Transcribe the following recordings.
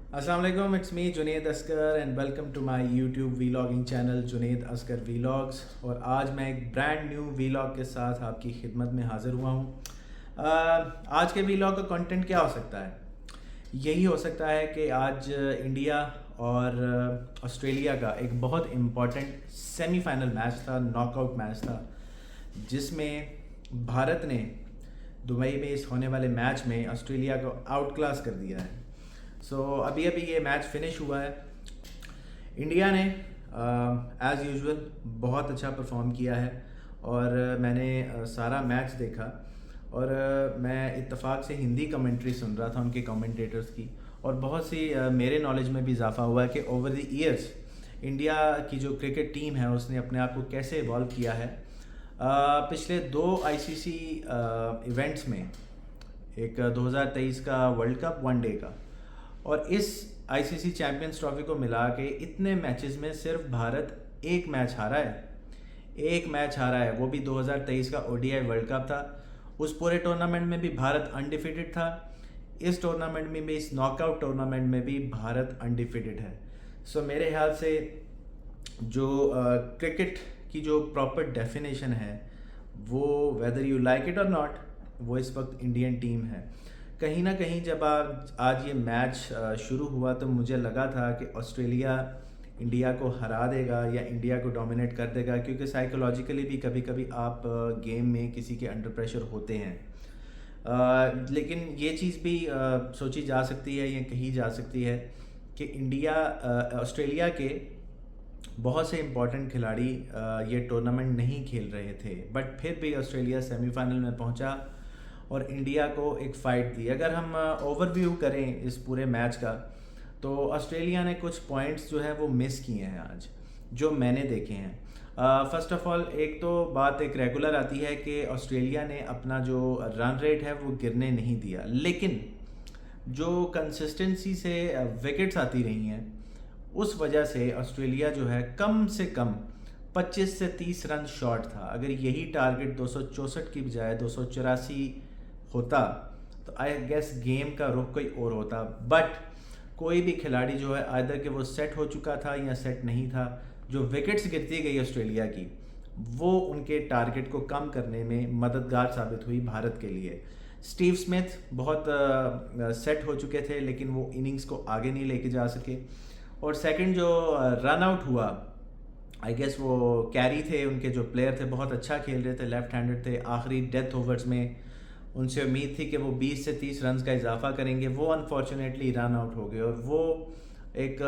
अस्सलाम वालेकुम, it's me Junaid Askar and welcome to my YouTube vlogging channel Junaid Askar vlogs. और आज मैं एक ब्रांड न्यू वीलॉग के साथ आपकी खिदमत में हाज़िर हुआ हूँ। आज के वीलॉग का कंटेंट क्या हो सकता है? यही हो सकता है कि आज इंडिया और ऑस्ट्रेलिया का एक बहुत इम्पॉर्टेंट सेमीफाइनल मैच था, नॉकआउट मैच था, जिसमें भारत ने दुबई में इस होने वाले मैच में ऑस्ट्रेलिया को आउट क्लास कर दिया है। अभी अभी ये मैच फिनिश हुआ है। इंडिया ने एज़ यूजुअल बहुत अच्छा परफॉर्म किया है और मैंने सारा मैच देखा और मैं इत्तेफाक से हिंदी कमेंट्री सुन रहा था उनके कमेंटेटर्स की, और बहुत सी मेरे नॉलेज में भी इजाफा हुआ है कि ओवर द ईयर्स इंडिया की जो क्रिकेट टीम है उसने अपने आप को कैसे इवॉल्व किया है। पिछले दो आईसीसी इवेंट्स में, एक 2023 का वर्ल्ड कप वनडे का और इस आईसीसी चैंपियंस ट्रॉफी को मिला के इतने मैचेस में सिर्फ भारत एक मैच हारा है। एक मैच हारा है, वो भी 2023 का ओडीआई वर्ल्ड कप था। उस पूरे टूर्नामेंट में भी भारत अनडिफिटेड था। इस टूर्नामेंट में भी, इस नॉकआउट टूर्नामेंट में भी भारत अनडिफिटेड है। मेरे ख्याल से जो क्रिकेट की जो प्रॉपर डेफिनेशन है, वो वेदर यू लाइक इट और नॉट, वो इस वक्त इंडियन टीम है। कहीं ना कहीं जब आज ये मैच शुरू हुआ तो मुझे लगा था कि ऑस्ट्रेलिया इंडिया को हरा देगा या इंडिया को डोमिनेट कर देगा, क्योंकि साइकोलॉजिकली भी कभी कभी आप गेम में किसी के अंडर प्रेशर होते हैं। लेकिन ये चीज़ भी सोची जा सकती है या कही जा सकती है कि ऑस्ट्रेलिया के बहुत से इम्पोर्टेंट खिलाड़ी ये टूर्नामेंट नहीं खेल रहे थे, बट फिर भी ऑस्ट्रेलिया सेमीफाइनल में पहुंचा और इंडिया को एक फ़ाइट दी। अगर हम ओवरव्यू करें इस पूरे मैच का, तो ऑस्ट्रेलिया ने कुछ पॉइंट्स जो है वो मिस किए हैं आज, जो मैंने देखे हैं। फर्स्ट ऑफ ऑल, एक तो बात एक रेगुलर आती है कि ऑस्ट्रेलिया ने अपना जो रन रेट है वो गिरने नहीं दिया, लेकिन जो कंसिस्टेंसी से विकेट्स आती रही हैं उस वजह से ऑस्ट्रेलिया जो है कम से कम 25 से 30 रन शॉर्ट था। अगर यही टारगेट 264 की बजाय 284 होता तो आई गेस गेम का रुख कोई और होता। बट कोई भी खिलाड़ी जो है आइदर कि वो सेट हो चुका था या सेट नहीं था, जो विकेट्स गिरती गई ऑस्ट्रेलिया की, वो उनके टारगेट को कम करने में मददगार साबित हुई भारत के लिए। स्टीव स्मिथ बहुत सेट हो चुके थे, लेकिन वो इनिंग्स को आगे नहीं लेके जा सके। और सेकंड जो रन आउट हुआ, आई गेस वो कैरी थे, उनके जो प्लेयर थे बहुत अच्छा खेल रहे थे, लेफ्ट हैंडेड थे। आखिरी डेथ ओवर्स में उनसे उम्मीद थी कि वो 20 से 30 रन का इजाफा करेंगे, वो अनफॉर्चुनेटली रन आउट हो गए। और वो एक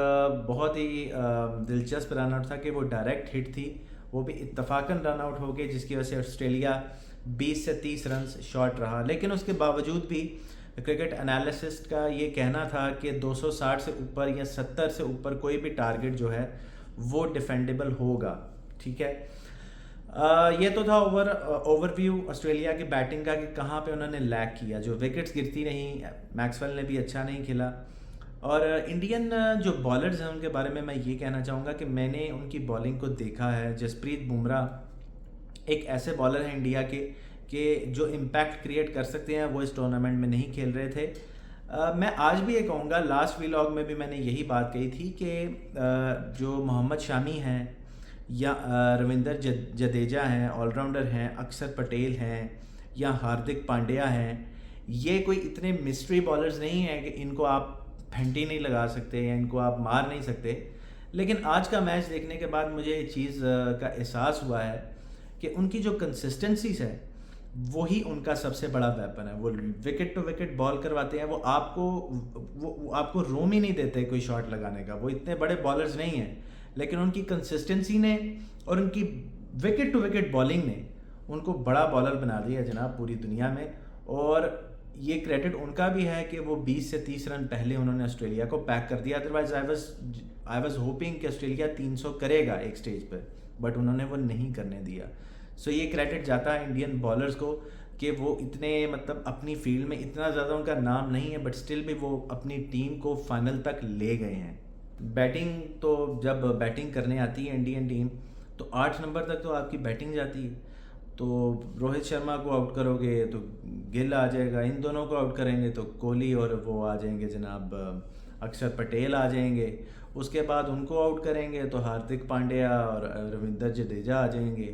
बहुत ही दिलचस्प रन आउट था कि वो डायरेक्ट हिट थी, वो भी इत्तफाकन रन आउट हो गए, जिसकी वजह से ऑस्ट्रेलिया 20 से 30 रन शॉर्ट रहा। लेकिन उसके बावजूद भी क्रिकेट एनालिसिस्ट का ये कहना था कि 260 से ऊपर या 70 से ऊपर कोई भी टारगेट जो है वो डिफेंडेबल होगा। ठीक है, ये तो था ओवरव्यू ऑस्ट्रेलिया की बैटिंग का कि कहाँ पे उन्होंने लैग किया। जो विकेट्स गिरती रहीं, मैक्सवेल ने भी अच्छा नहीं खेला। और इंडियन जो बॉलर्स हैं उनके बारे में मैं ये कहना चाहूँगा कि मैंने उनकी बॉलिंग को देखा है। जसप्रीत बुमराह एक ऐसे बॉलर हैं इंडिया के कि जो इम्पैक्ट क्रिएट कर सकते हैं, वो इस टूर्नामेंट में नहीं खेल रहे थे। मैं आज भी ये कहूँगा, लास्ट व्लॉग में भी मैंने यही बात कही थी कि जो मोहम्मद शामी हैं या रविंदर जडेजा हैं, ऑलराउंडर हैं, अक्षर पटेल हैं या हार्दिक पांड्या हैं, ये कोई इतने मिस्ट्री बॉलर्स नहीं हैं कि इनको आप फेंटी नहीं लगा सकते या इनको आप मार नहीं सकते। लेकिन आज का मैच देखने के बाद मुझे ये चीज़ का एहसास हुआ है कि उनकी जो कंसिस्टेंसीज है वही उनका सबसे बड़ा वेपन है। वो विकेट टू विकेट बॉल करवाते हैं, वो आपको रोम ही नहीं देते कोई शॉट लगाने का। वो इतने बड़े बॉलर्स नहीं हैं, लेकिन उनकी कंसिस्टेंसी ने और उनकी विकेट टू विकेट बॉलिंग ने उनको बड़ा बॉलर बना दिया जनाब पूरी दुनिया में। और ये क्रेडिट उनका भी है कि वो 20 से 30 रन पहले उन्होंने ऑस्ट्रेलिया को पैक कर दिया। अदरवाइज आई वाज होपिंग कि ऑस्ट्रेलिया 300 करेगा एक स्टेज पर, बट उन्होंने वो नहीं करने दिया। ये क्रेडिट जाता है इंडियन बॉलर्स को कि वो इतने, मतलब अपनी फील्ड में इतना ज़्यादा उनका नाम नहीं है, बट स्टिल भी वो अपनी टीम को फाइनल तक ले गए हैं। बैटिंग तो जब बैटिंग करने आती है इंडियन टीम, तो 8 नंबर तक तो आपकी बैटिंग जाती है। तो रोहित शर्मा को आउट करोगे तो गिल आ जाएगा, इन दोनों को आउट करेंगे तो कोहली और वो आ जाएंगे जनाब अक्षर पटेल आ जाएंगे, उसके बाद उनको आउट करेंगे तो हार्दिक पांड्या और रविंद्र जडेजा आ जाएंगे।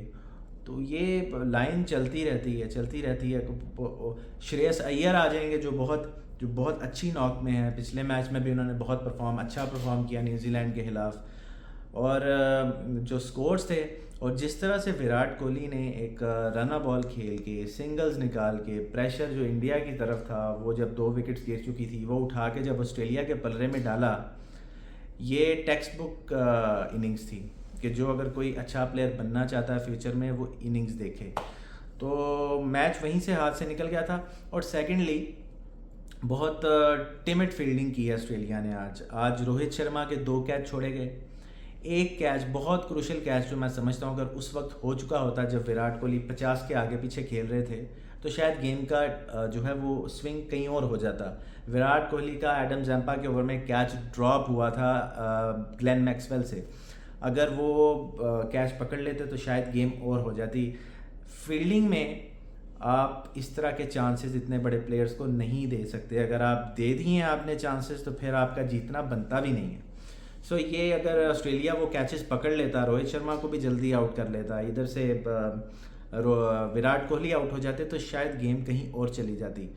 तो ये लाइन चलती रहती है। श्रेयस अय्यर आ जाएंगे जो बहुत अच्छी नॉक में है। पिछले मैच में भी उन्होंने बहुत अच्छा परफॉर्म किया न्यूजीलैंड के ख़िलाफ़। और जो स्कोर्स थे और जिस तरह से विराट कोहली ने एक रन बॉल खेल के सिंगल्स निकाल के प्रेशर जो इंडिया की तरफ था, वो जब 2 विकेट्स गिर चुकी थी, वो उठा के जब ऑस्ट्रेलिया के पलरे में डाला, ये टेक्स्ट बुक इनिंग्स थी कि जो अगर कोई अच्छा प्लेयर बनना चाहता है फ्यूचर में, वो इनिंग्स देखे। तो मैच वहीं से हाथ से निकल गया था। और सेकेंडली बहुत टिमिड फील्डिंग की है ऑस्ट्रेलिया ने। आज रोहित शर्मा के 2 कैच छोड़े गए। एक कैच, बहुत क्रूशल कैच, जो मैं समझता हूँ अगर उस वक्त हो चुका होता जब विराट कोहली 50 के आगे पीछे खेल रहे थे, तो शायद गेम का जो है वो स्विंग कहीं और हो जाता। विराट कोहली का एडम जैम्पा के ओवर में कैच ड्रॉप हुआ था ग्लेन मैक्सवेल से। अगर वो कैच पकड़ लेते तो शायद गेम और हो जाती। फील्डिंग में आप इस तरह के चांसेस इतने बड़े प्लेयर्स को नहीं दे सकते। अगर आप दे दिए आपने चांसेस तो फिर आपका जीतना बनता भी नहीं है। सो ये अगर ऑस्ट्रेलिया वो कैचेस पकड़ लेता, रोहित शर्मा को भी जल्दी आउट कर लेता, इधर से विराट कोहली आउट हो जाते, तो शायद गेम कहीं और चली जाती।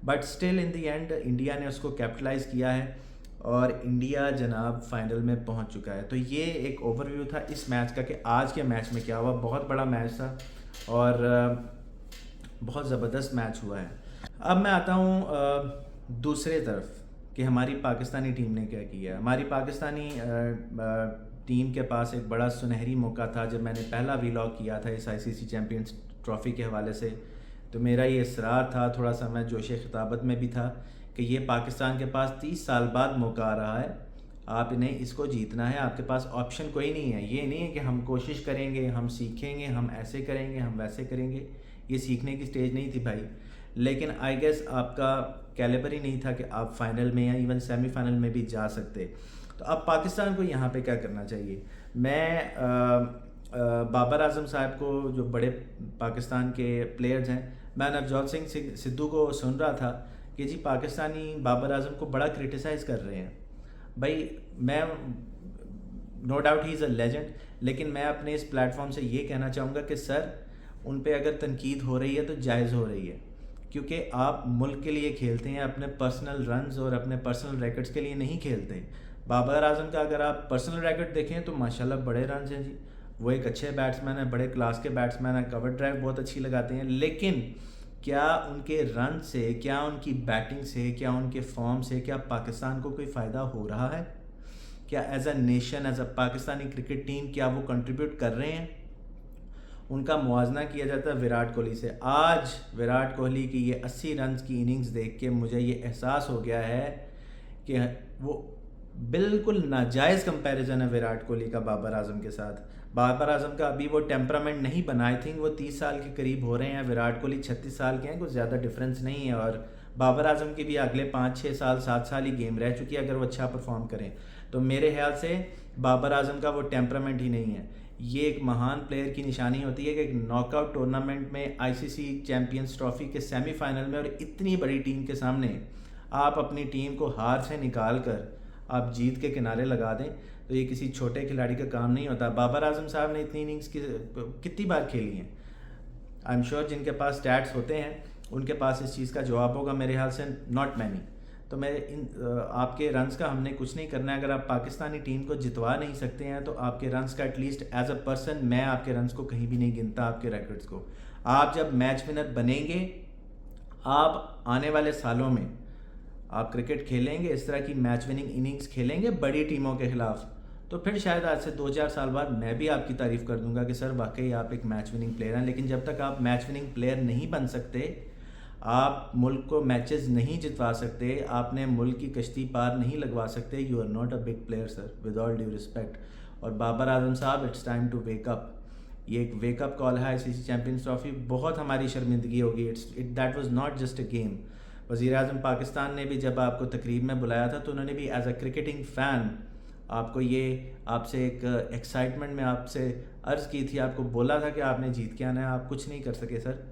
But still in the end India ने उसको कैपिटलाइज किया है और इंडिया जनाब फाइनल में पहुंच चुका है। तो ये एक ओवरव्यू था इस मैच का कि आज के मैच में क्या हुआ। बहुत बड़ा मैच था और बहुत ज़बरदस्त मैच हुआ है। अब मैं आता हूँ दूसरे तरफ कि हमारी पाकिस्तानी टीम ने क्या किया। हमारी पाकिस्तानी टीम के पास एक बड़ा सुनहरी मौका था। जब मैंने पहला व्लॉग किया था इस आईसीसी चैम्पियंस ट्रॉफ़ी के हवाले से, तो मेरा ये इसरार था, थोड़ा सा मैं जोशे खिताबत में भी था, कि ये पाकिस्तान के पास 30 साल बाद मौका आ रहा है, आप इन्हें इसको जीतना है। आपके पास ऑप्शन कोई नहीं है। ये नहीं है कि हम कोशिश करेंगे, हम सीखेंगे, हम ऐसे करेंगे, हम वैसे करेंगे। ये सीखने की स्टेज नहीं थी भाई। लेकिन आई गेस आपका कैलिबर ही नहीं था कि आप फाइनल में या इवन सेमीफाइनल में भी जा सकते। तो अब पाकिस्तान को यहाँ पे क्या करना चाहिए। मैं बाबर आजम साहब को, जो बड़े पाकिस्तान के प्लेयर्स हैं, मैं नवजोत सिंह सिद्धू को सुन रहा था कि जी पाकिस्तानी बाबर आजम को बड़ा क्रिटिसाइज़ कर रहे हैं। भाई मैं no doubt he is a legend, लेकिन मैं अपने इस प्लेटफॉर्म से ये कहना चाहूँगा कि सर, उन पे अगर तनकीद हो रही है तो जायज़ हो रही है, क्योंकि आप मुल्क के लिए खेलते हैं, अपने पर्सनल रन्स और अपने पर्सनल रैकेट्स के लिए नहीं खेलते। बाबर आजम का अगर आप पर्सनल रैकेट देखें तो माशाल्लाह बड़े रन्स हैं जी। वो एक अच्छे बैट्समैन हैं, बड़े क्लास के बैट्समैन हैं, कवर ड्राइव बहुत अच्छी लगाते हैं। लेकिन क्या उनके रन से, क्या उनकी बैटिंग से, क्या उनके फॉर्म से, क्या पाकिस्तान को कोई फ़ायदा हो रहा है? क्या as a nation, as a Pakistani cricket team, क्या वो कंट्रीब्यूट कर रहे हैं? उनका मुआवजा किया जाता है विराट कोहली से। आज विराट कोहली की ये 80 रन की इनिंग्स देख के मुझे ये एहसास हो गया है कि वो बिल्कुल नाजायज़ कंपैरिजन है विराट कोहली का बाबर आजम के साथ। बाबर आजम का अभी वो टेम्परामेंट नहीं बना। आई थिंक वो 30 साल के करीब हो रहे हैं, विराट कोहली 36 साल के हैं, कुछ ज़्यादा डिफरेंस नहीं है। और बाबर आजम की भी अगले 5-6 साल 7 साल ही गेम रह चुकी है अगर वो अच्छा परफॉर्म करें। तो मेरे ख्याल से बाबर आजम का वो टेम्परामेंट ही नहीं है। ये एक महान प्लेयर की निशानी होती है कि एक नॉकआउट टूर्नामेंट में, आईसीसी चैम्पियंस ट्रॉफ़ी के सेमीफाइनल में, और इतनी बड़ी टीम के सामने आप अपनी टीम को हार से निकाल कर आप जीत के किनारे लगा दें, तो ये किसी छोटे खिलाड़ी का काम नहीं होता। बाबर आजम साहब ने इतनी इनिंग्स कितनी बार खेली हैं? आई एम श्योर जिनके पास स्टैट्स होते हैं उनके पास इस चीज़ का जवाब होगा। मेरे ख्याल से नॉट मैनी। तो मैं आपके रन्स का हमने कुछ नहीं करना है। अगर आप पाकिस्तानी टीम को जितवा नहीं सकते हैं तो आपके रन्स का एटलीस्ट एज अ पर्सन, मैं आपके रन्स को कहीं भी नहीं गिनता, आपके रैकेट्स को। आप जब मैच विनर बनेंगे, आप आने वाले सालों में आप क्रिकेट खेलेंगे, इस तरह की मैच विनिंग इनिंग्स खेलेंगे बड़ी टीमों के खिलाफ, तो फिर शायद आज से 2-4 साल बाद मैं भी आपकी तारीफ़ कर दूंगा कि सर वाकई आप एक मैच विनिंग प्लेयर हैं। लेकिन जब तक आप मैच विनिंग प्लेयर नहीं बन सकते, आप मुल्क को मैचेस नहीं जितवा सकते, आपने मुल्क की कश्ती पार नहीं लगवा सकते, you are not a big player sir, with all due respect. और बाबर आजम साहब, it's time to wake up. ये एक वेकअप कॉल है। आईसीसी चैम्पियंस ट्रॉफी बहुत हमारी शर्मिंदगी होगी। That was not just a game. वज़ीर आज़म पाकिस्तान ने भी जब आपको तकरीब में बुलाया था तो उन्होंने भी एज अ क्रिकेटिंग फ़ैन आपको ये, आपसे एक एक्साइटमेंट में आपसे अर्ज़ की थी, आपको बोला था कि आपने जीत के आना है। आप कुछ नहीं कर सके सर।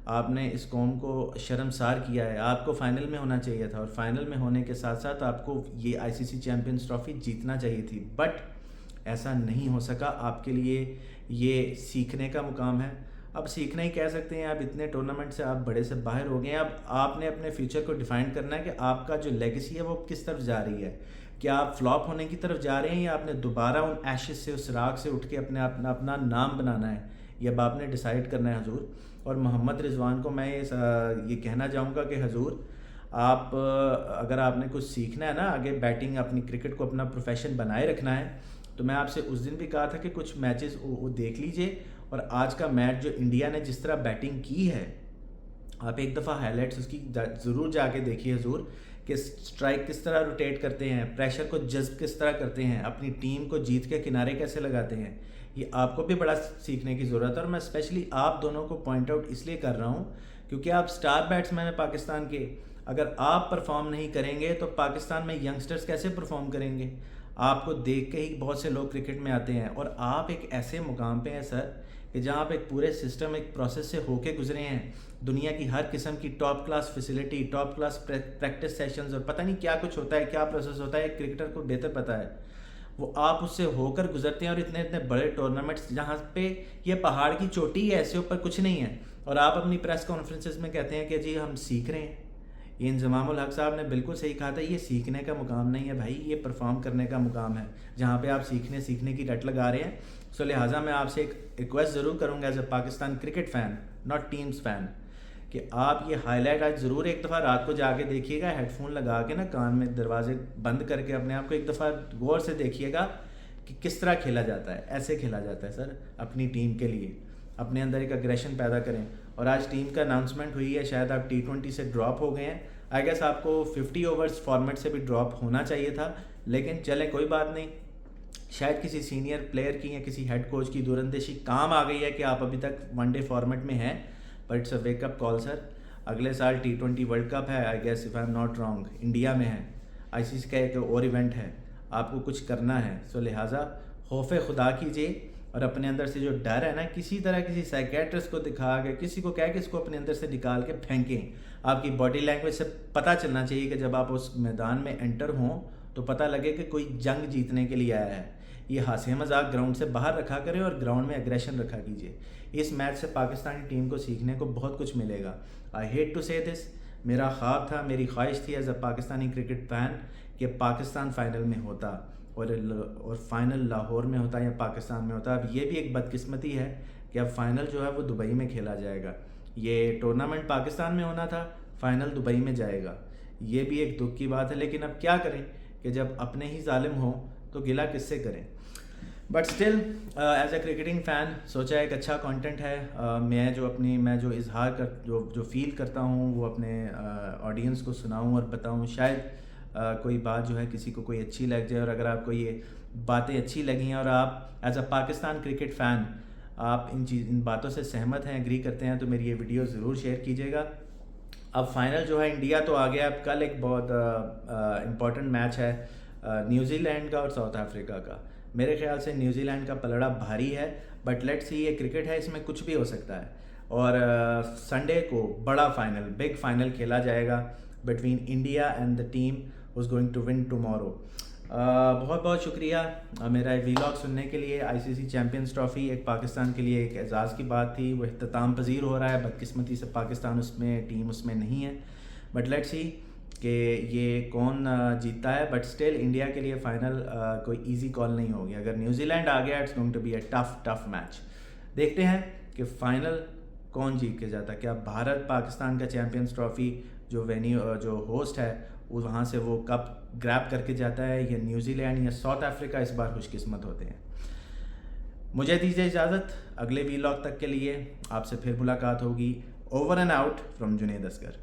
आपने इस कौम को शर्मसार किया है। आपको फ़ाइनल में होना चाहिए था और फाइनल में होने के साथ साथ आपको ये आईसीसी चैम्पियंस ट्रॉफ़ी जीतना चाहिए थी, बट ऐसा नहीं हो सका। आपके लिए ये सीखने का मुकाम है। अब सीखना ही कह सकते हैं। आप इतने टूर्नामेंट से आप बड़े से बाहर हो गए हैं। अब आपने अपने फ्यूचर को डिफाइन करना है कि आपका जो लेगेसी है वो किस तरफ जा रही है। क्या आप फ्लॉप होने की तरफ जा रहे हैं या आपने दोबारा उन एशेस से, उस राख से उठ के अपना नाम बनाना है, ये अब आपने डिसाइड करना है हजूर। और मोहम्मद रिजवान को मैं ये कहना चाहूँगा कि हजूर, आप अगर आपने कुछ सीखना है ना आगे, बैटिंग अपनी क्रिकेट को अपना प्रोफेशन बनाए रखना है, तो मैं आपसे उस दिन भी कहा था कि कुछ मैचेस वो देख लीजिए। और आज का मैच जो इंडिया ने जिस तरह बैटिंग की है, आप एक दफ़ा हाईलाइट्स उसकी ज़रूर जाके देखिए हजूर, कि स्ट्राइक किस तरह रोटेट करते हैं, प्रेशर को जज्ब किस तरह करते हैं, अपनी टीम को जीत के किनारे कैसे लगाते हैं। ये आपको भी बड़ा सीखने की ज़रूरत है। और मैं स्पेशली आप दोनों को पॉइंट आउट इसलिए कर रहा हूँ क्योंकि आप स्टार बैट्समैन हैं पाकिस्तान के। अगर आप परफॉर्म नहीं करेंगे तो पाकिस्तान में यंगस्टर्स कैसे परफॉर्म करेंगे। आपको देख के ही बहुत से लोग क्रिकेट में आते हैं और आप एक ऐसे मुकाम पे हैं सर कि जहाँ आप एक पूरे सिस्टम, एक प्रोसेस से होके गुजरे हैं। दुनिया की हर किस्म की top class facility, top class practice sessions और पता नहीं क्या कुछ होता है, क्या प्रोसेस होता है, क्रिकेटर को बेहतर पता है। वो आप उससे होकर गुजरते हैं और इतने इतने बड़े टूर्नामेंट्स जहाँ पे ये पहाड़ की चोटी है, ऐसे ऊपर कुछ नहीं है, और आप अपनी प्रेस कॉन्फ्रेंसेस में कहते हैं कि जी हम सीख रहे हैं। ये इंजमामुल हक साहब ने बिल्कुल सही कहा था, ये सीखने का मुकाम नहीं है भाई, ये परफॉर्म करने का मुकाम है, जहाँ पे आप सीखने की रट लगा रहे हैं। सो लिहाजा मैं आपसे एक रिक्वेस्ट ज़रूर करूँगा as a Pakistan cricket fan, not teams fan, कि आप ये हाईलाइट आज ज़रूर एक दफ़ा रात को जाके देखिएगा, हेडफोन लगा के ना, कान में दरवाजे बंद करके अपने आप को एक दफ़ा गौर से देखिएगा कि किस तरह खेला जाता है। ऐसे खेला जाता है सर, अपनी टीम के लिए अपने अंदर एक अग्रेशन पैदा करें। और आज टीम का अनाउंसमेंट हुई है, शायद आप T20 से ड्रॉप हो गए हैं। आई गेस आपको 50 ओवर्स फॉर्मेट से भी ड्रॉप होना चाहिए था, लेकिन चलें कोई बात नहीं। शायद किसी सीनियर प्लेयर की या किसी हेड कोच की दूरंदेशी काम आ गई है कि आप अभी तक वनडे फॉर्मेट में हैं, but it's a wake up call sir. अगले साल T20 वर्ल्ड कप है, I guess if I am not wrong, India में है। आईसीसी का एक और इवेंट है, आपको कुछ करना है। सो लिहाजा खौफ खुदा कीजिए और अपने अंदर से जो डर है ना, किसी तरह किसी साइकेट्रिस्ट को दिखा के, किसी को कह के इसको अपने अंदर से निकाल के फेंकें। आपकी बॉडी लैंग्वेज से पता चलना चाहिए कि जब आप उस मैदान में एंटर हों तो पता लगे कि कोई जंग जीतने के लिए आया है। ये हास्य मजाक ग्राउंड से बाहर रखा करें और ग्राउंड में एग्रेशन रखा कीजिए। इस मैच से पाकिस्तानी टीम को सीखने को बहुत कुछ मिलेगा। I hate to say this, मेरा ख्वाब था, मेरी ख्वाहिश थी as a Pakistani cricket fan कि पाकिस्तान फ़ाइनल में होता और फाइनल लाहौर में होता या पाकिस्तान में होता। अब ये भी एक बदकिस्मती है कि अब फाइनल जो है वो दुबई में खेला जाएगा। ये टूर्नामेंट पाकिस्तान में होना था, फाइनल दुबई में जाएगा। ये भी एक दुख की बात है, लेकिन अब क्या करें कि जब अपने ही जालिम हो तो गिला किससे करें। But still as a cricketing fan सोचा एक अच्छा कंटेंट है। मैं जो इजहार कर जो फील करता हूँ वो अपने ऑडियंस को सुनाऊँ और बताऊँ। शायद कोई बात जो है किसी को कोई अच्छी लग जाए, और अगर आपको ये बातें अच्छी लगी हैं और आप as a Pakistan cricket fan आप इन बातों से सहमत हैं, एग्री करते हैं, तो मेरी ये वीडियो ज़रूर शेयर कीजिएगा। अब फाइनल जो है इंडिया तो आ गया। अब कल एक बहुत इम्पॉर्टेंट मैच है न्यूजीलैंड का और साउथ अफ्रीका का। मेरे ख्याल से न्यूजीलैंड का पलड़ा भारी है, बट लेट्स सी, ये क्रिकेट है, इसमें कुछ भी हो सकता है। और संडे को बड़ा फाइनल, बिग फाइनल खेला जाएगा between India and the team who is going to win tomorrow. बहुत बहुत शुक्रिया मेरा वीलॉग सुनने के लिए। आईसीसी चैम्पियंस ट्रॉफ़ी एक पाकिस्तान के लिए एक एजाज़ की बात थी, वो इख्तिताम पजीर हो रहा है। बदकिस्मती से पाकिस्तान उसमें, टीम उसमें नहीं है, बट लेट्स सी कि ये कौन जीतता है। बट स्टिल इंडिया के लिए फ़ाइनल कोई इजी कॉल नहीं होगी। अगर न्यूजीलैंड आ गया, it's going to be a tough match. देखते हैं कि फ़ाइनल कौन जीत के जाता है। क्या भारत पाकिस्तान का चैम्पियंस ट्रॉफ़ी जो वेन्यू जो होस्ट है वहाँ से वो कप ग्रैब करके जाता है, या न्यूजीलैंड या साउथ अफ्रीका इस बार खुशकिस्मत होते हैं। मुझे दीजिए इजाज़त, अगले वीलॉग तक के लिए आपसे फिर मुलाकात होगी। Over and out from Junaid Oscar.